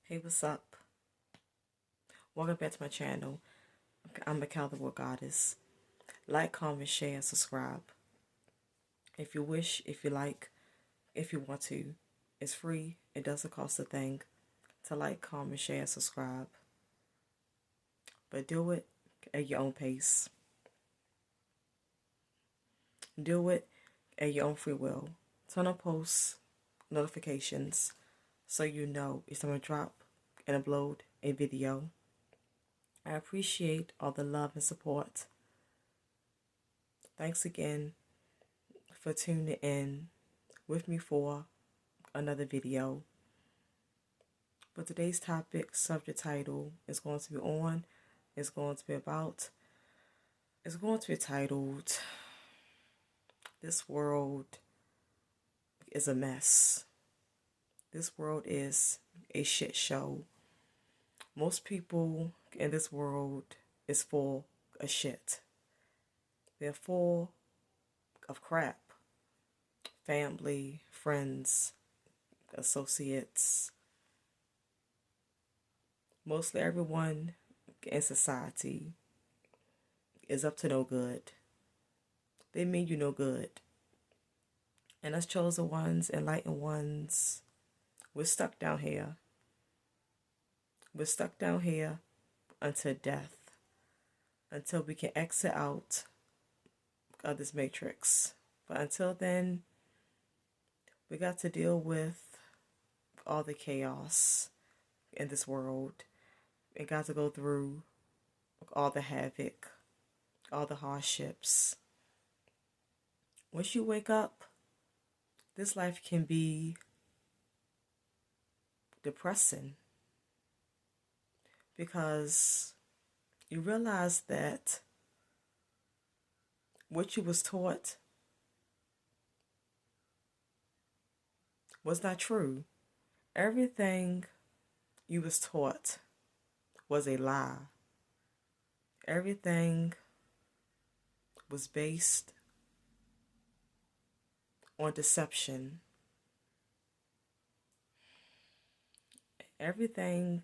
Hey, what's up? Welcome back to my channel. I'm the Caliber Goddess. Like, comment, share, and subscribe. If you wish, if you like, if you want to. It's free. It doesn't cost a thing to like, comment, share, and subscribe. But do it at your own pace. Do it at your own free will. Turn on post notifications so you know it's going to drop and upload a video. I appreciate all the love and support. Thanks again for tuning in with me for another video. But today's topic, subject title, is going to be it's going to be titled, This World is a Mess. This world is a shit show. Most people in this world is full of shit. They're full of crap. Family, friends, associates, mostly everyone in society is up to no good. They mean you no good. And us chosen ones, enlightened ones, we're stuck down here. We're stuck down here until death. Until we can exit out of this matrix. But until then, we got to deal with all the chaos in this world. We got to go through all the havoc, all the hardships. Once you wake up, this life can be depressing because you realize that what you was taught was not true. Everything you was taught was a lie. Everything was based on deception. Everything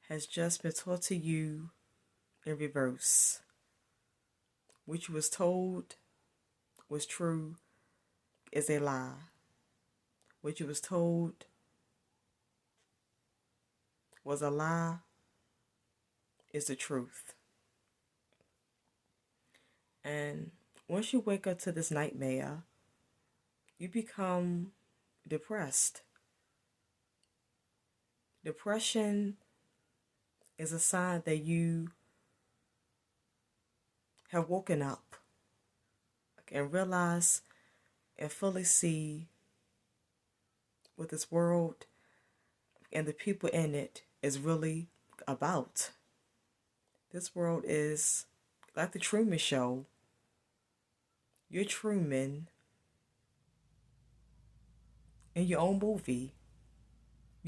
has just been taught to you in reverse. What you was told was true is a lie. What you was told was a lie is the truth. And once you wake up to this nightmare, you become depressed. Depression is a sign that you have woken up and realize and fully see what this world and the people in it is really about. This world is like the Truman Show. You're Truman in your own movie.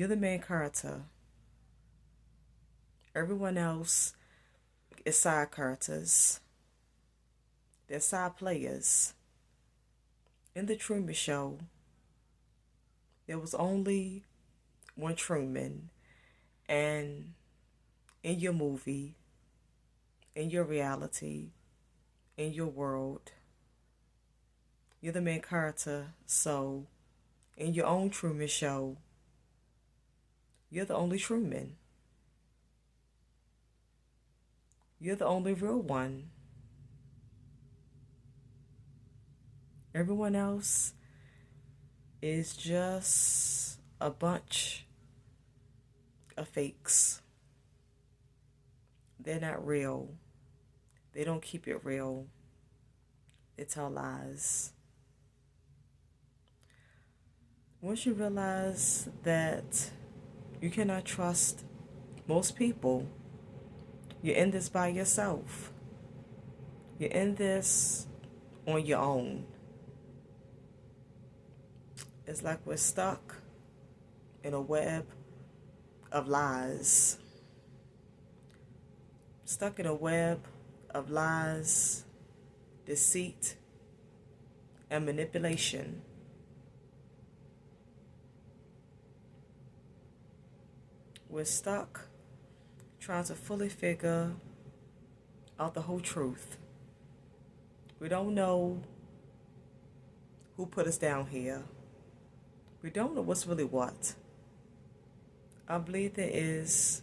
You're the main character. Everyone else is side characters. They're side players. In the Truman Show, there was only one Truman, and in your movie, in your reality, in your world, you're the main character. So, in your own Truman Show, you're the only Truman. You're the only real one. Everyone else is just a bunch of fakes. They're not real. They don't keep it real. They tell lies. Once you realize that you cannot trust most people, you're in this by yourself. You're in this on your own. It's like we're stuck in a web of lies. Stuck in a web of lies, deceit, and manipulation. We're stuck trying to fully figure out the whole truth. We don't know who put us down here. We don't know what's really what. I believe there is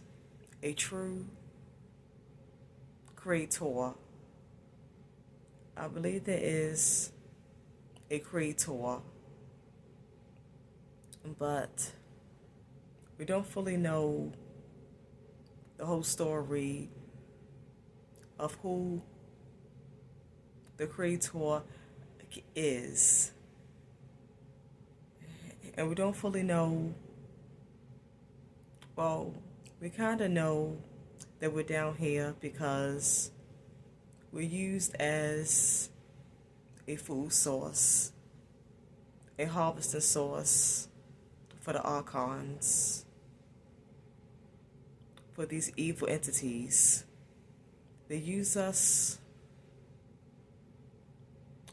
a true creator. I believe there is a creator, but we don't fully know the whole story of who the creator is. And we don't fully know, well, we kind of know that we're down here because we're used as a food source, a harvesting source for the archons, for these evil entities. They use us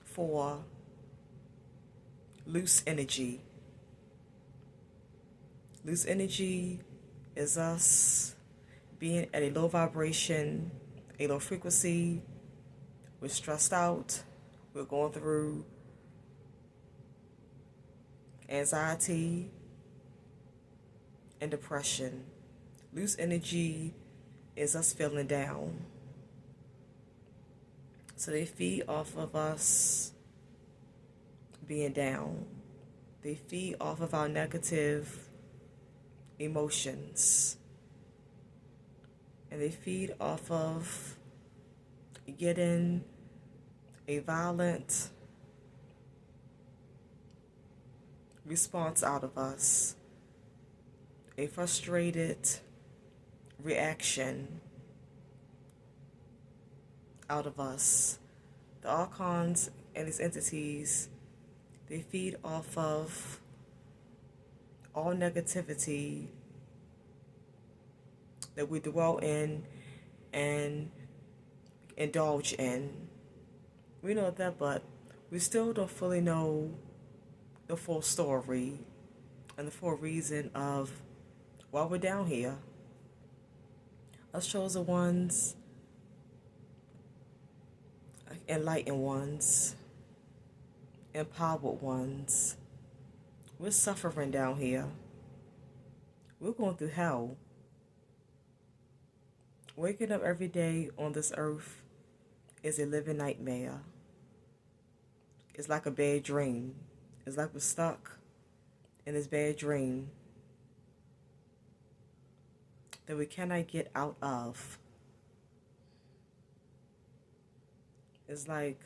for loose energy. Loose energy is us being at a low vibration, a low frequency. We're stressed out. We're going through anxiety and depression. Loose energy is us feeling down. So they feed off of us being down. They feed off of our negative emotions. And they feed off of getting a violent response out of us, a frustrated reaction out of us. The archons and these entities, they feed off of all negativity that we dwell in and indulge in. We know that, but we still don't fully know the full story and the full reason of why we're down here. Us chosen ones, enlightened ones, empowered ones, we're suffering down here. We're going through hell. Waking up every day on this earth is a living nightmare. It's like a bad dream. It's like we're stuck in this bad dream that we cannot get out of. It's like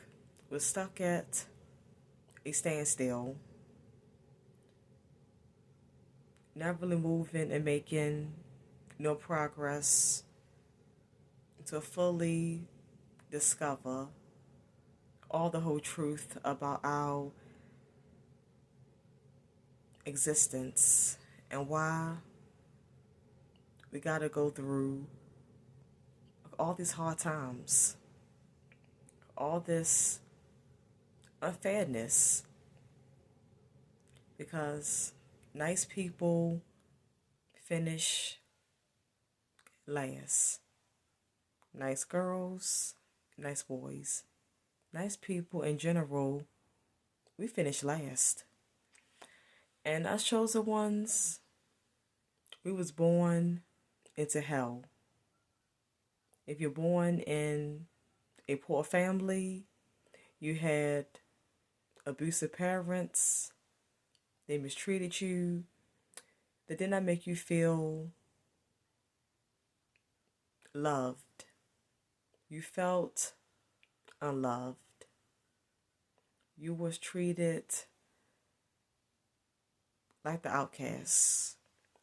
we're stuck at a standstill, not really moving and making no progress to fully discover all the whole truth about our existence and why we gotta go through all these hard times, all this unfairness, because nice people finish last. Nice girls, nice boys, nice people in general, we finish last. And us chosen ones, we was born into hell. If you're born in a poor family, you had abusive parents, they mistreated you, they did not make you feel loved. You felt unloved. You was treated like the outcast.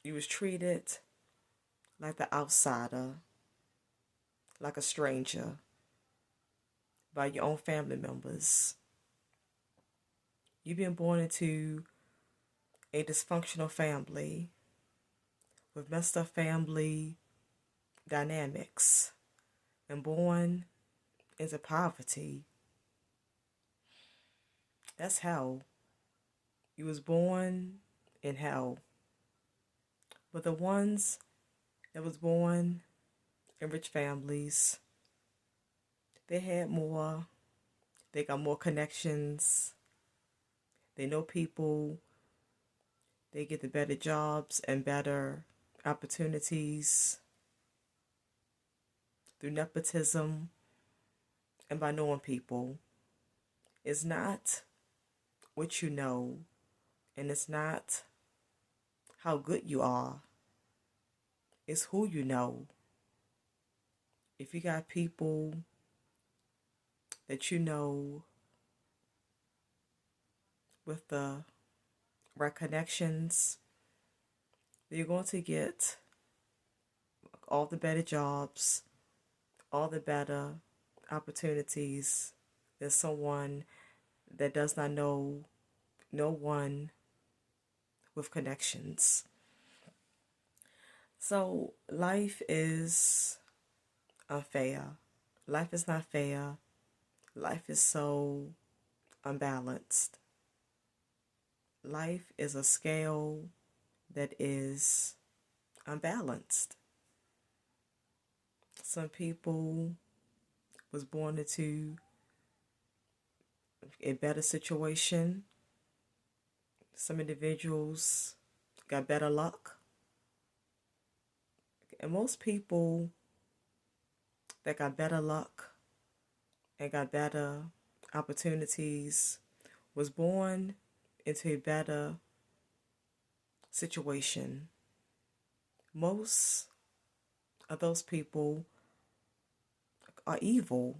You was treated like the outsider, like a stranger by your own family members. You've been born into a dysfunctional family with messed up family dynamics and born into poverty. That's hell. You was born in hell. But the ones that was born in rich families, they had more, they got more connections, they know people, they get the better jobs and better opportunities through nepotism and by knowing people. It's not what you know, and it's not how good you are. It's who you know. If you got people that you know with the right connections, you're going to get all the better jobs, all the better opportunities than someone that does not know no one with connections. So life is unfair. Life is not fair. Life is so unbalanced. Life is a scale that is unbalanced. Some people was born into a better situation. Some individuals got better luck. And most people that got better luck and got better opportunities was born into a better situation. Most of those people are evil.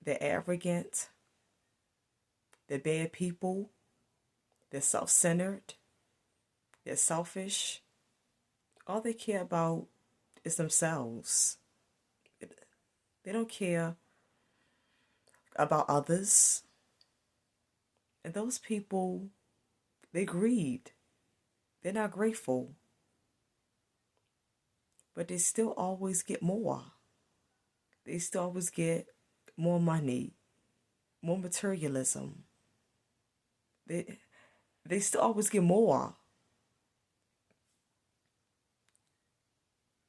They're arrogant. They're bad people. They're self-centered. They're selfish. All they care about is themselves. They don't care about others. And those people, they greed. They're not grateful. But they still always get more. They still always get more money, more materialism. They still always get more.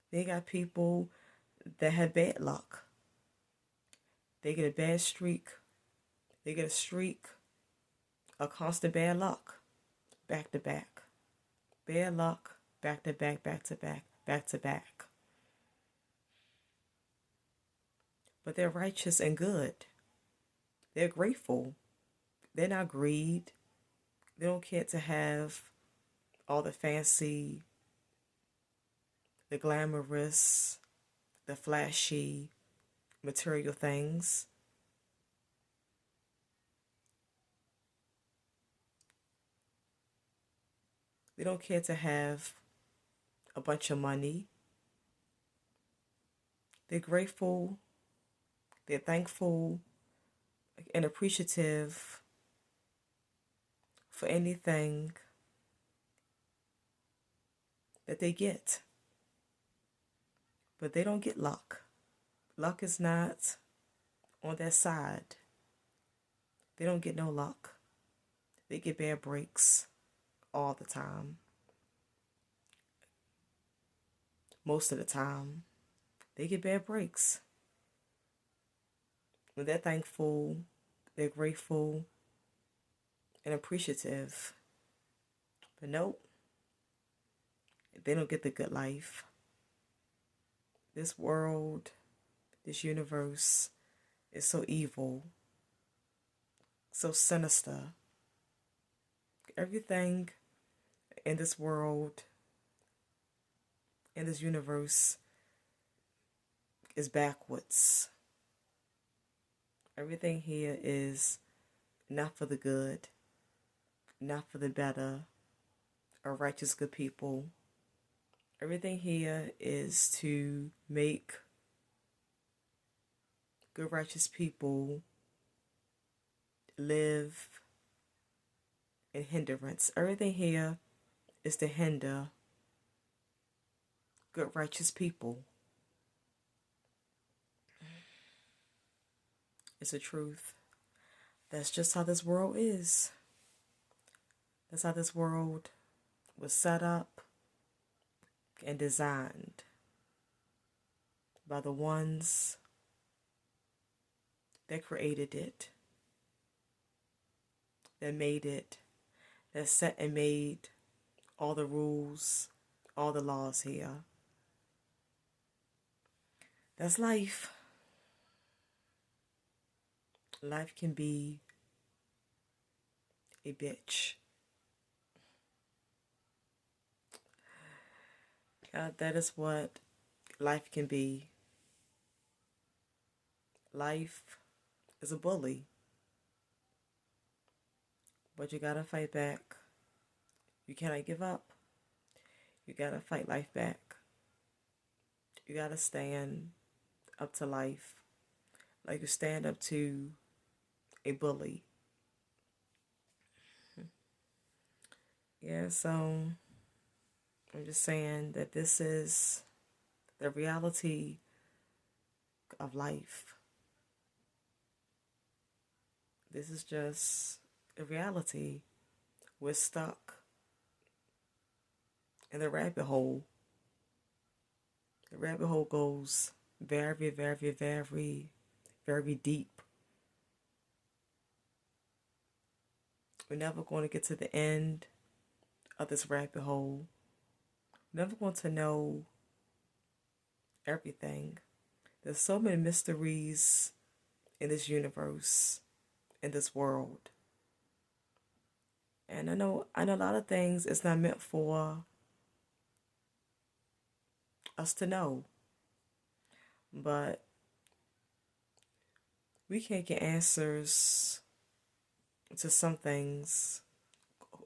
They got people that have bad luck. They get a bad streak. They get a streak of constant bad luck, back to back. Bad luck, back to back, back to back, back to back. But they're righteous and good. They're grateful. They're not greed. They don't care to have all the fancy, the glamorous, the flashy, material things. They don't care to have a bunch of money. They're grateful, they're thankful, and appreciative for anything that they get. But they don't get luck. Luck is not on their side. They don't get no luck. They get bad breaks all the time. Most of the time, they get bad breaks. When they're thankful, they're grateful and appreciative. But nope, they don't get the good life. This world, this universe is so evil, so sinister. Everything in this world, in this universe, is backwards. Everything here is not for the good, not for the better, or righteous good people. Everything here is to make good righteous people live in hindrance. Everything here is to hinder good righteous people. It's a truth. That's just how this world is. That's how this world was set up and designed. by the ones that created it, that made it, that set and made all the rules, all the laws here. That's life. Life can be a bitch. That is what life can be. Life is a bully, but you gotta fight back. You cannot give up. You gotta fight life back. You gotta stand up to life like you stand up to a bully. Yeah, so I'm just saying that this is the reality of life. This is just a reality. We're stuck in the rabbit hole. The rabbit hole goes very, very, very, very deep. We're never going to get to the end of this rabbit hole. We're never going to know everything. There's so many mysteries in this universe, in this world. And I know a lot of things it's not meant for us to know. But we can't get answers to some things,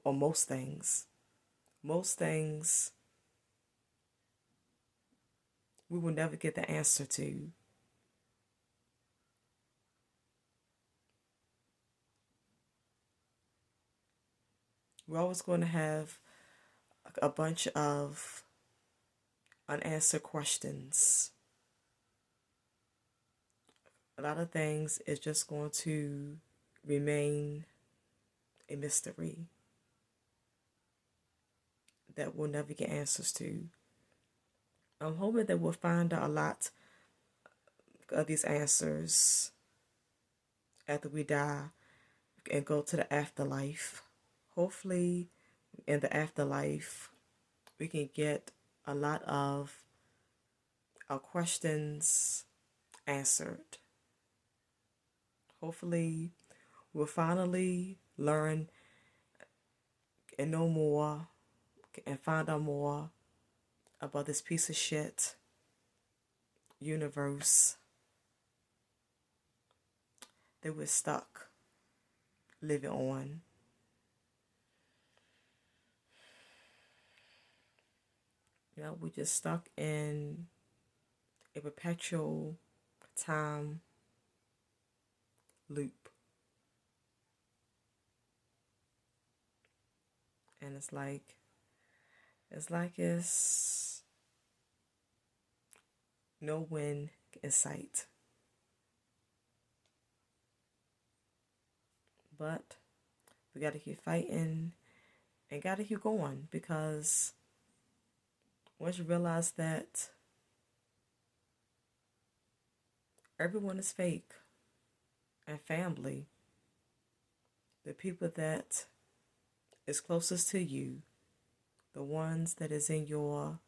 or most things. Most things we will never get the answer to. We're always going to have a bunch of unanswered questions. A lot of things is just going to remain a mystery that we'll never get answers to. I'm hoping that we'll find out a lot of these answers after we die and go to the afterlife. Hopefully, in the afterlife, we can get a lot of our questions answered. Hopefully, we'll finally learn and know more and find out more about this piece of shit universe that we're stuck living on. You know, we're just stuck in a perpetual time loop. And it's no win in sight. But we got to keep fighting and got to keep going, because once you realize that everyone is fake and family, the people that is closest to you, the ones that is in your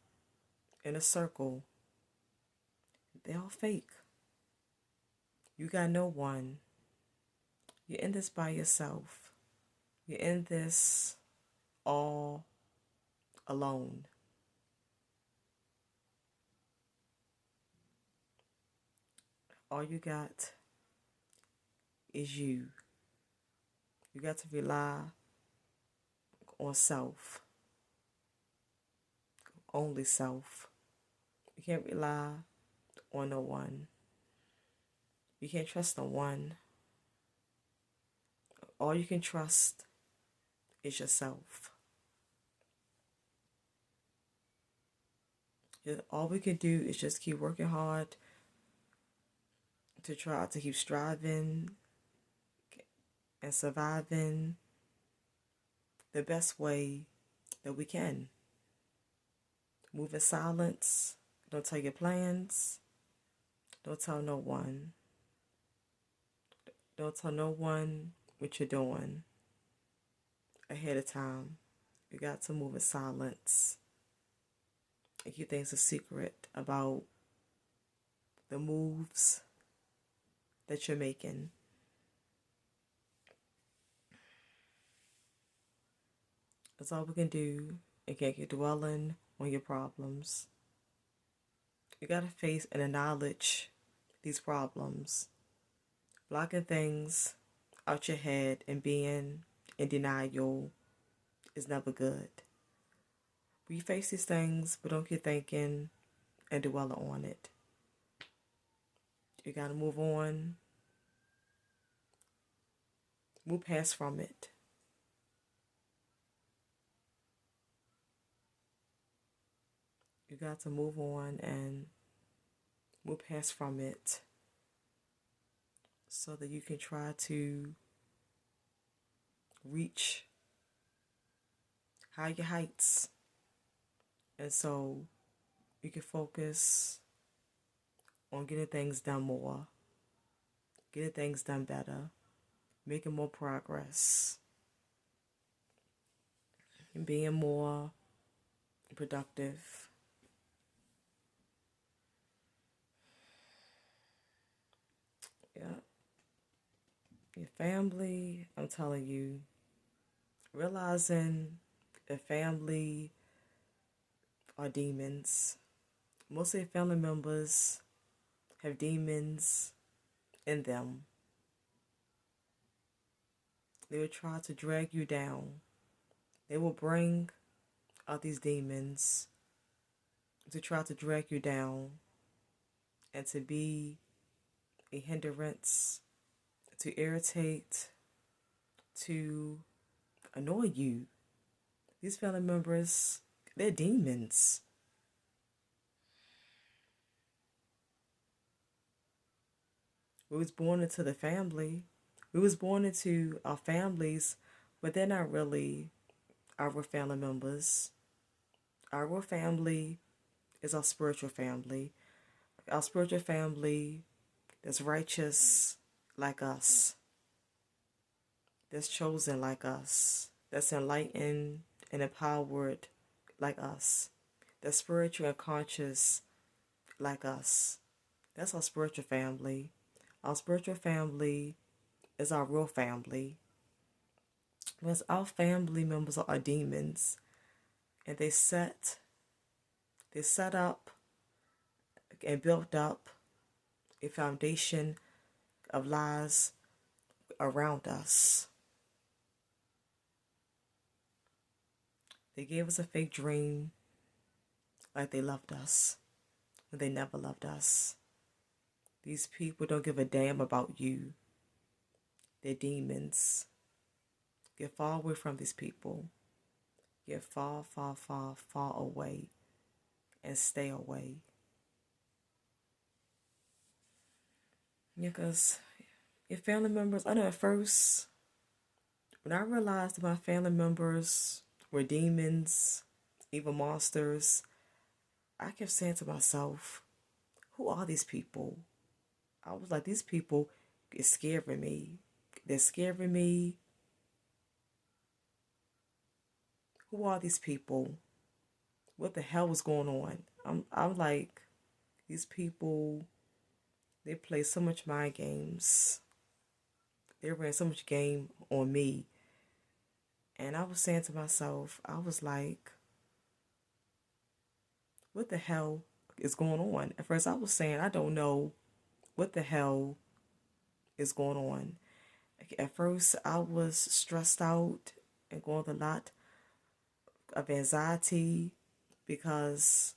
inner circle, they're all fake. You got no one. You're in this by yourself. You're in this all alone. All you got is you. You got to rely on self. Only self. You can't rely on no one. You can't trust no one. All you can trust is yourself. All we can do is just keep working hard to try to keep striving and surviving the best way that we can. Move in silence. Don't tell your plans. Don't tell no one. Don't tell no one what you're doing ahead of time. You got to move in silence and keep things a secret about the moves that you're making. That's all we can do. And can't keep dwelling on your problems. You gotta face and acknowledge these problems. Blocking things out your head and being in denial is never good. We face these things, but don't keep thinking and dwelling on it. You gotta move on, move past from it. You got to move on and move past from it so that you can try to reach higher heights. And so you can focus on getting things done more, getting things done better, making more progress, and being more productive. Yeah. Your family, I'm telling you, realizing the family are demons. Most of your family members have demons in them. They will try to drag you down. They will bring out these demons to try to drag you down and to be a hindrance, to irritate, to annoy you. These family members, they're demons. We was born into the family. We was born into our families, but they're not really our family members. Our family is our spiritual family. Our spiritual family that's righteous like us, that's chosen like us, that's enlightened and empowered like us, that's spiritual and conscious like us. That's our spiritual family. Our spiritual family is our real family. Because our family members are demons, and they set up and built up a foundation of lies around us. They gave us a fake dream like they loved us when they never loved us. These people don't give a damn about you. They're demons. Get far away from these people. Get far, far, far, far away and stay away. Yeah, because your family members, I know at first, when I realized that my family members were demons, evil monsters, I kept saying to myself, who are these people? I was like, these people is scaring me. They're scaring me. Who are these people? What the hell was going on? I'm like, these people, they play so much mind games. They ran so much game on me. And I was saying to myself, I was like, what the hell is going on? At first I was saying, I don't know what the hell is going on. At first I was stressed out and going through a lot of anxiety because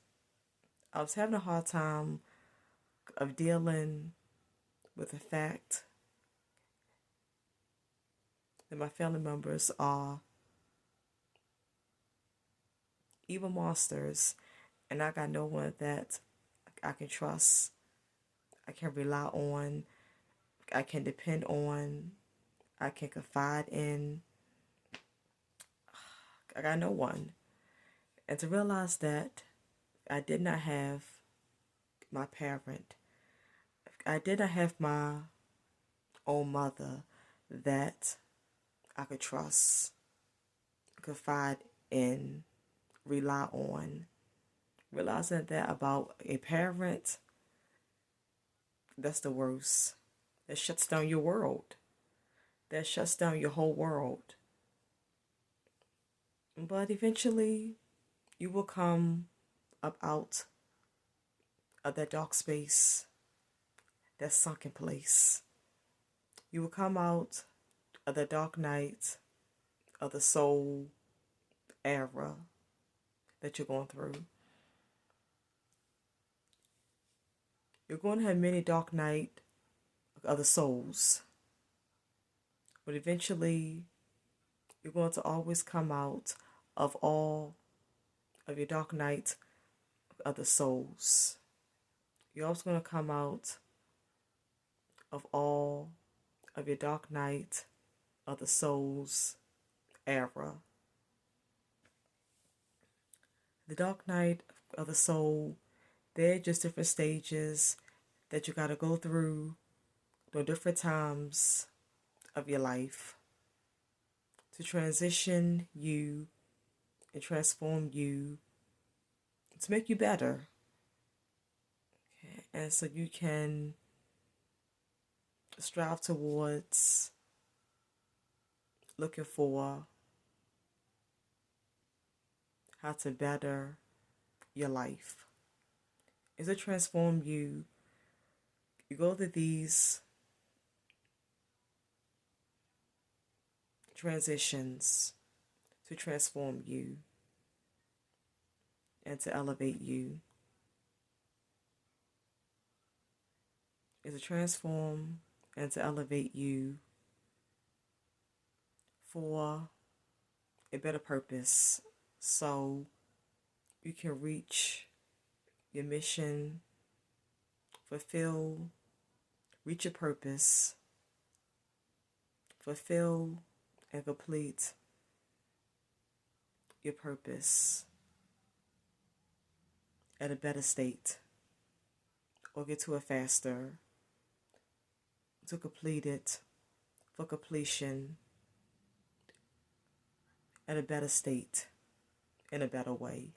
I was having a hard time of dealing with the fact that my family members are evil monsters and I got no one that I can trust, I can rely on, I can depend on, I can confide in. I got no one. And to realize that I did not have my parent, I did not have my own mother that I could trust, confide in, rely on. Realizing that about a parent, that's the worst. That shuts down your world. That shuts down your whole world. But eventually, you will come up out of that dark space, that sunken place. You will come out of the dark night of the soul era that you're going through. You're going to have many dark night of the souls, but eventually you're going to always come out of all of your dark night of the souls. You're always going to come out of all of your dark night of the souls era. The dark night of the soul, they're just different stages that you got to go through during different times of your life to transition you and transform you to make you better. Okay. And so you can strive towards looking for how to better your life. As it transform you, you go through these transitions to transform you and to elevate you. Is to transform and to elevate you for a better purpose, so you can reach your mission, reach your purpose, fulfill and complete your purpose at a better state, or get to it faster, to complete it for completion at a better state, in a better way.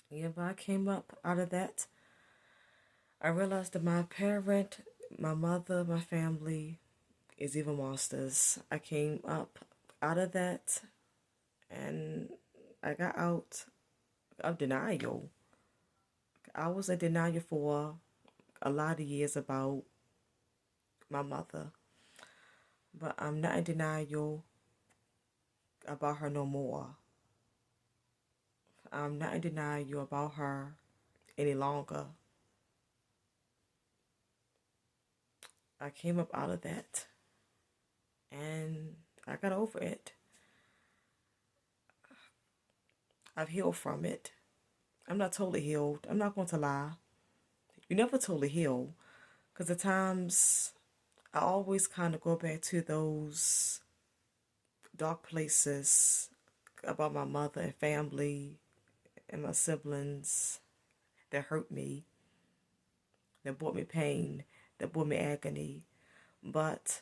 Yeah, but I came up out of that. I realized that my parent, my mother, my family is evil monsters. I came up out of that, and I got out of denial. I was in denial for a lot of years about my mother, but I'm not in denial about her no more. I'm not in denial about her any longer. I came up out of that, and I got over it. I've healed from it. I'm not totally healed. I'm not going to lie. You never totally heal, because at times I always kind of go back to those dark places about my mother and family and my siblings that hurt me, that brought me pain, that brought me agony. But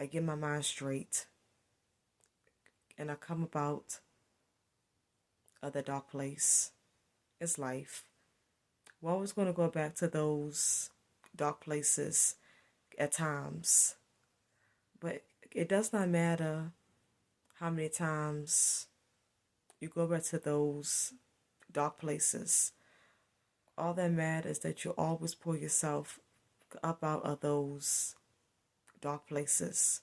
I get my mind straight, and I come about of the dark place. It's life. We're always going to go back to those dark places at times. But it does not matter how many times you go back to those dark places. All that matters is that you always pull yourself up out of those dark places.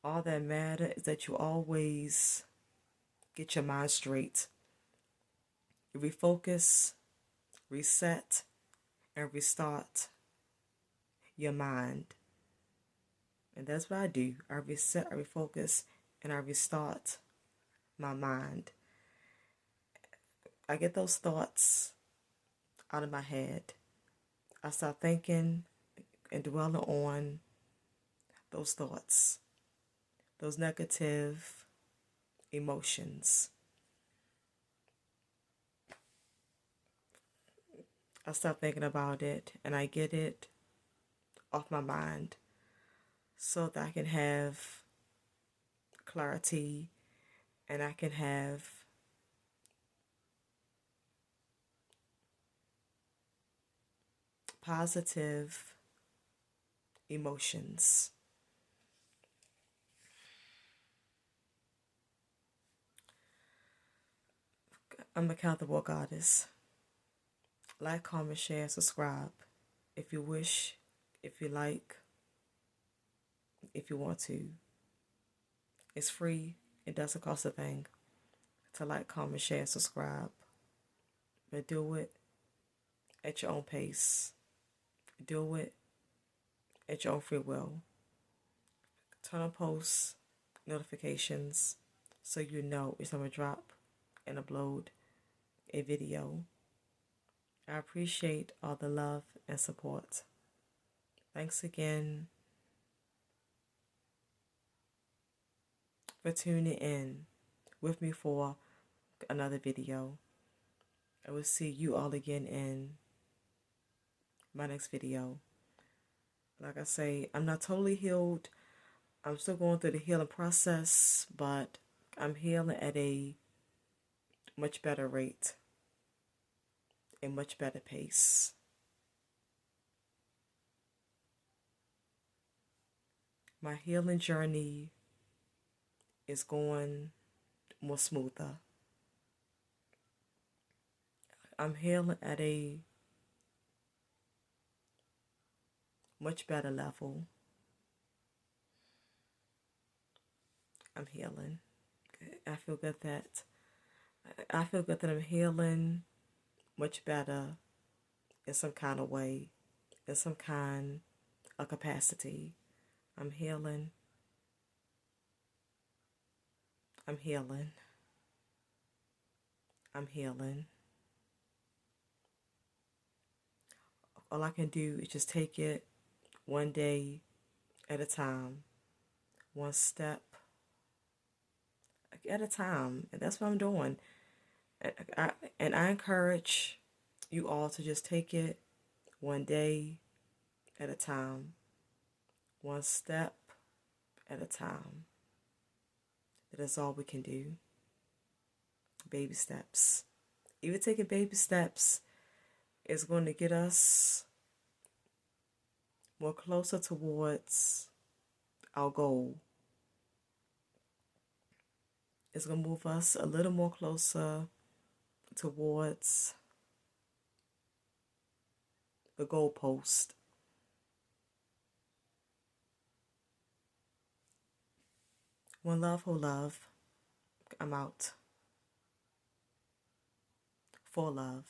All that matters is that you always get your mind straight. You refocus, reset, and restart your mind. And that's what I do. I reset, I refocus, and I restart my mind. I get those thoughts out of my head. I start thinking and dwelling on those thoughts, those negative emotions. I stop thinking about it and I get it off my mind so that I can have clarity and I can have positive emotions. I'm a accountable goddess. Like, comment, share, subscribe if you wish, if you like, if you want to. It's free. It doesn't cost a thing to like, comment, share, subscribe. But do it at your own pace. Do it at your own free will. Turn on post notifications so you know it's time to drop and upload a video. I appreciate all the love and support. Thanks again for tuning in with me for another video. I will see you all again in my next video. Like I say, I'm not totally healed. I'm still going through the healing process, but I'm healing at a much better rate, a much better pace. My healing journey is going more smoother. I'm healing at a much better level. I'm healing. I feel good that I'm healing much better in some kind of way, in some kind of capacity. I'm healing. I'm healing. I'm healing. All I can do is just take it one day at a time, one step at a time. And that's what I'm doing. And I encourage you all to just take it one day at a time, one step at a time. That is all we can do. Baby steps. Even taking baby steps is going to get us more closer towards our goal. It's going to move us a little more closer towards the goalpost. One love, whole love. I'm out. For love.